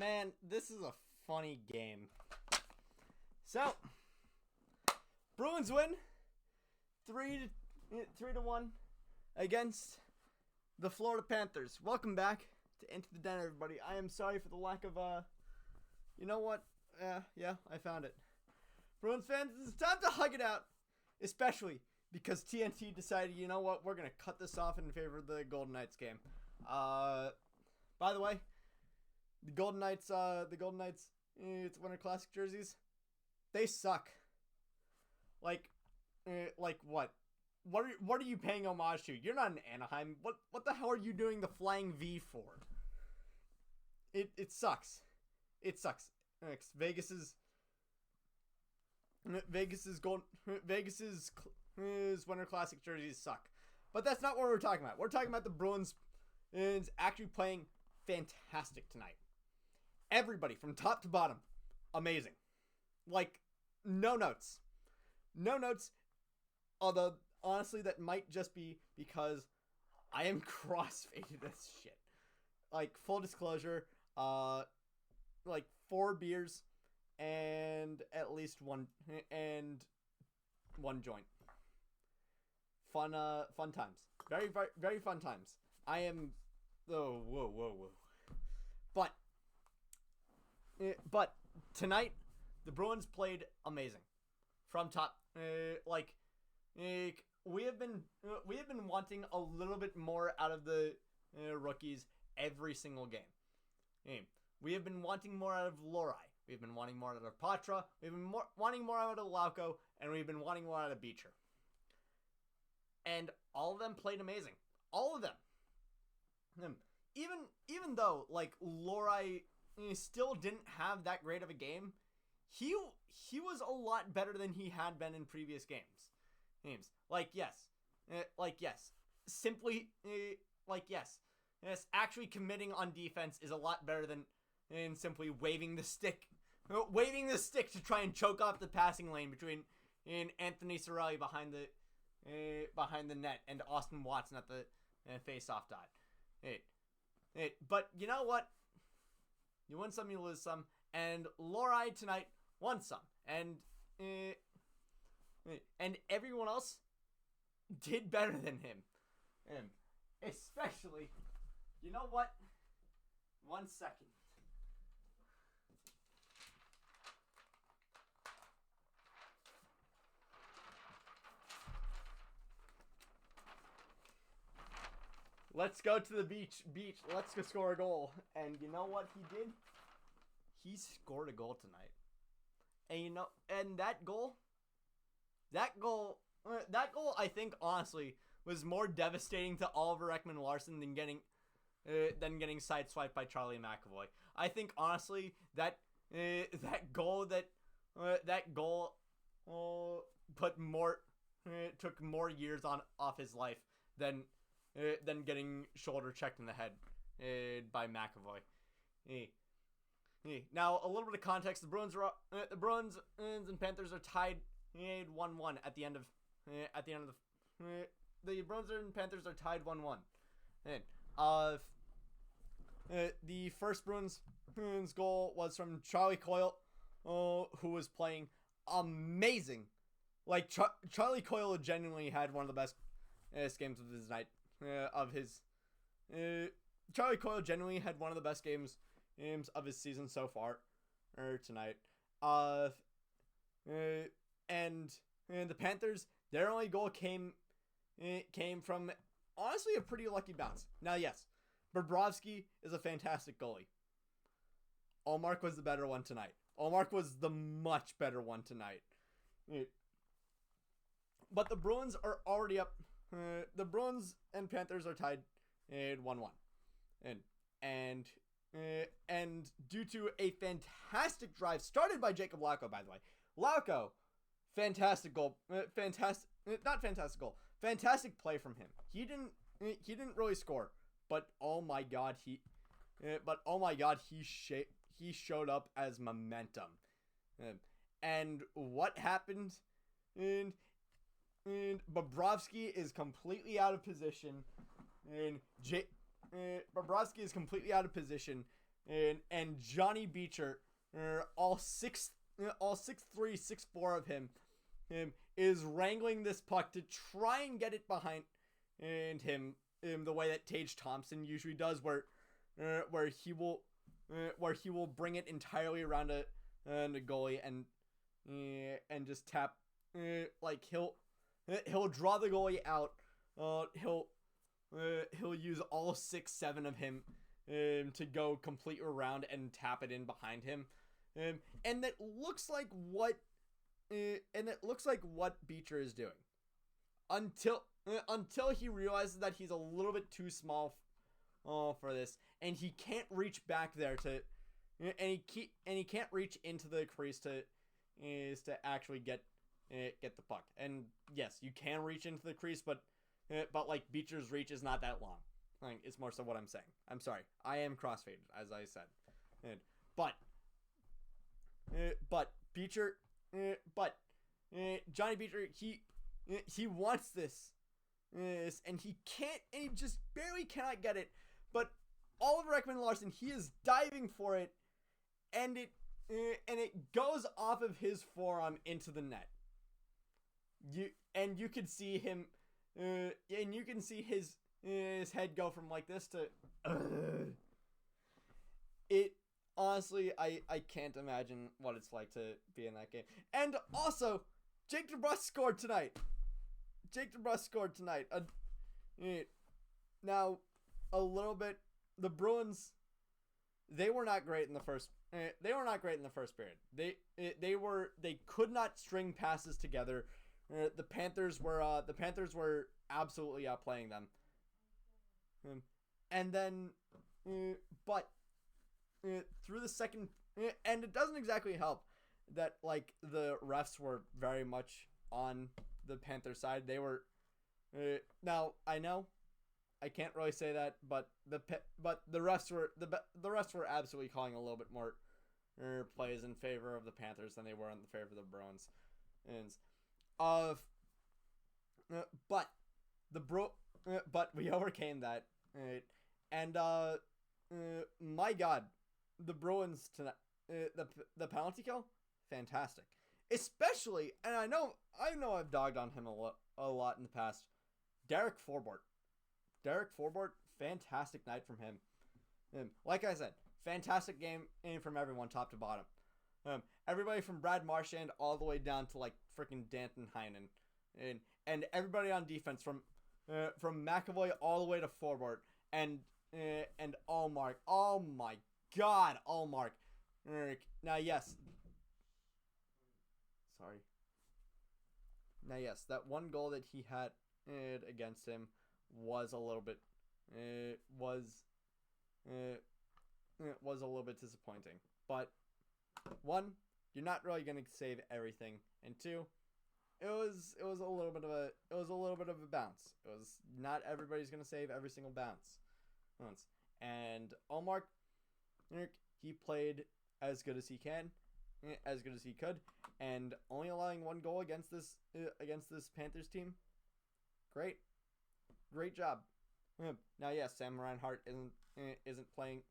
Man, this is a funny game. So, Bruins win 3-1 against the Florida Panthers. Welcome back to Into the Den, everybody. I am sorry for the lack of you know what? Yeah, I found it. Bruins fans, it's time to hug it out, especially because TNT decided, you know what, we're gonna cut this off in favor of the Golden Knights game. By the way, the Golden Knights, it's Winter Classic jerseys. They suck. Like what? What are you paying homage to? You're not in Anaheim. What the hell are you doing the flying V for? It sucks. It sucks. Next, Vegas's Winter Classic jerseys suck. But that's not what we're talking about. We're talking about the Bruins actually playing fantastic tonight. Everybody from top to bottom, amazing. Like, no notes. No notes. Although, honestly, that might just be because I am crossfaded as shit. Like, full disclosure, like 4 beers and at least one joint. Fun times. Very, very, very fun times. I am, whoa. But tonight, the Bruins played amazing. From top, we have been wanting a little bit more out of the rookies every single game. We have been wanting more out of Lorai. We've been wanting more out of Patra. We've been wanting more out of Lauko, and we've been wanting more out of Beecher. And all of them played amazing. All of them. Even though like Lorai still didn't have that great of a game, he was a lot better than he had been in previous games. Yes. Actually committing on defense is a lot better than simply waving the stick to try and choke off the passing lane between Anthony Cirelli behind the net and Austin Watson at the face-off dot. But you know what? You win some, you lose some, and Lorai tonight won some, and everyone else did better than him. Especially, you know what? 1 second. Let's go to the beach. Let's go score a goal. And you know what he did? He scored a goal tonight. And that goal, I think honestly was more devastating to Oliver Ekman-Larsson than getting sideswiped by Charlie McAvoy. I think honestly that goal took more years off his life than getting shoulder checked in the head by McAvoy. Now, a little bit of context: the Bruins and Panthers are tied 1-1 at the end of the Bruins and Panthers are tied 1-1. The first Bruins goal was from Charlie Coyle, who was playing amazing. Like Charlie Coyle genuinely had one of the best games of his night. Charlie Coyle genuinely had one of the best games of his season so far tonight. And the Panthers, their only goal came from honestly a pretty lucky bounce. Now, yes, Bobrovsky is a fantastic goalie. Ullmark was the better one tonight. Ullmark was the much better one tonight. But the Bruins are already up. The Bruins and Panthers are tied 1-1. And due to a fantastic drive started by Jacob Lauko, by the way. Lauko, fantastic goal. Fantastic play from him. He didn't really score, but oh my god, he showed up as momentum. And what happened? And Bobrovsky is completely out of position. And Bobrovsky is completely out of position and Johnny Beecher, all 6'3", 6'4" of him is wrangling this puck to try and get it behind him the way that Tage Thompson usually does, where he will bring it entirely around a goalie and just tap, like he'll draw the goalie out. He'll use all 6-7 of him to go complete around and tap it in behind him, and that looks like what Beecher is doing until he realizes that he's a little bit too small for this, and he can't reach back there and he can't reach into the crease to actually get the puck. And yes, you can reach into the crease, but like Beecher's reach is not that long. Like, it's more so what I'm saying. I'm sorry, I am crossfaded, as I said, but Beecher, Johnny Beecher, he wants this, and he can't, and he just barely cannot get it. But Oliver Ekman-Larsson, he is diving for it, and it goes off of his forearm into the net. You can see him, and you can see his head go from like this to. It honestly, I can't imagine what it's like to be in that game. And also, Jake DeBrusk scored tonight. Now, a little bit, the Bruins, they were not great in the first. They were not great in the first period. They could not string passes together. The Panthers were absolutely outplaying them. And then, but through the second, and it doesn't exactly help that like the refs were very much on the Panther side. They were. Now I know, I can't really say that, but the refs were absolutely calling a little bit more plays in favor of the Panthers than they were in favor of the Bruins, but we overcame that, and my God, the Bruins tonight, the penalty kill, fantastic, especially, and I know I've dogged on him a lot in the past, Derek Forbort, fantastic night from him. Like I said, fantastic game from everyone, top to bottom. Everybody from Brad Marchand all the way down to like freaking Danton Heinen, and everybody on defense from McAvoy all the way to Forbort and Allmark. Oh my God, Allmark. Now yes, that one goal that he had against him was a little bit disappointing. But one, you're not really gonna save everything, and two, it was a little bit of a bounce. It was not everybody's gonna save every single bounce. And Allmark, he played as good as he could, and only allowing one goal against this Panthers team. Great job. Now, yes, Sam Reinhart isn't playing,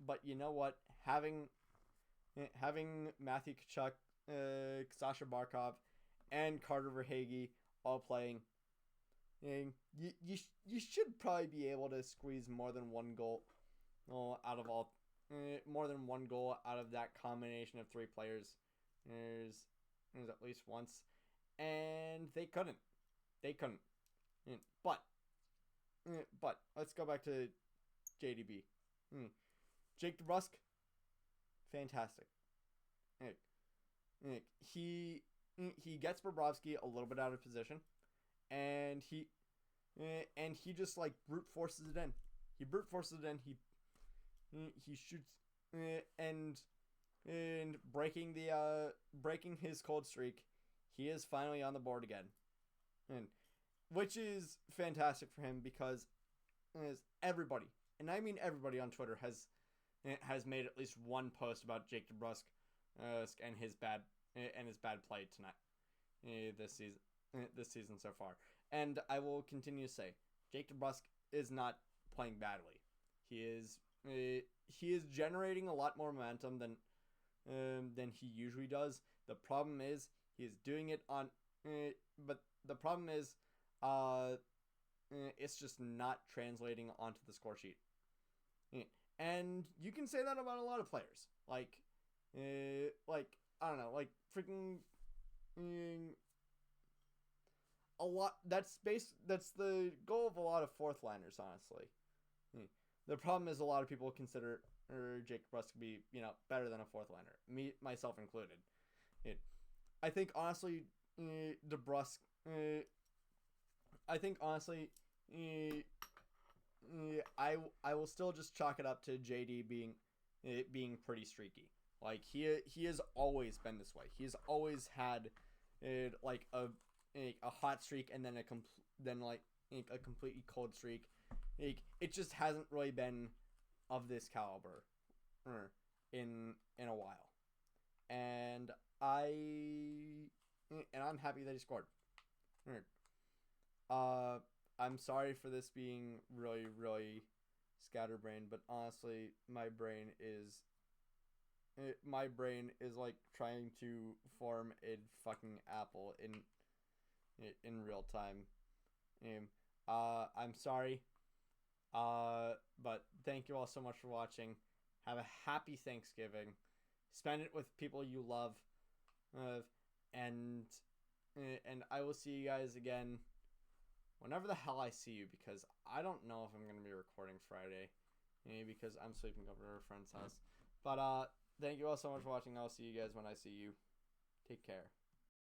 but you know what? Having Matthew Tkachuk, Sasha Barkov, and Carter Verhaeghe all playing, you should probably be able to squeeze more than one goal out of that combination of three players. There's at least once, and they couldn't. But let's go back to JDB. Jake DeBrusk, fantastic. He gets Bobrovsky a little bit out of position, and he just like brute forces it in. He shoots, and breaking his cold streak, he is finally on the board again, and which is fantastic for him because everybody, and I mean everybody on Twitter has made at least one post about Jake DeBrusk and his bad play tonight this season so far. And I will continue to say Jake DeBrusk is not playing badly. he is generating a lot more momentum than he usually does. The problem is he is doing it on, but the problem is, it's just not translating onto the score sheet. And you can say that about a lot of players. Like I don't know, like freaking a lot. That's the goal of a lot of fourth liners, honestly. The problem is a lot of people consider Jake DeBrusk to be, better than a fourth liner, me myself included. I think honestly, DeBrusk. I think honestly, I will still just chalk it up to JD being pretty streaky. Like he has always been this way. He has always had like a hot streak and then a completely cold streak. It just hasn't really been of this caliber in a while. And I'm happy that he scored. I'm sorry for this being really, really scatterbrained, but honestly, my brain is like trying to form a fucking apple in real time. I'm sorry. But thank you all so much for watching. Have a happy Thanksgiving. Spend it with people you love. And I will see you guys again whenever the hell I see you, because I don't know if I'm going to be recording Friday, because I'm sleeping over at a friend's house. But thank you all so much for watching. I'll see you guys when I see you. Take care.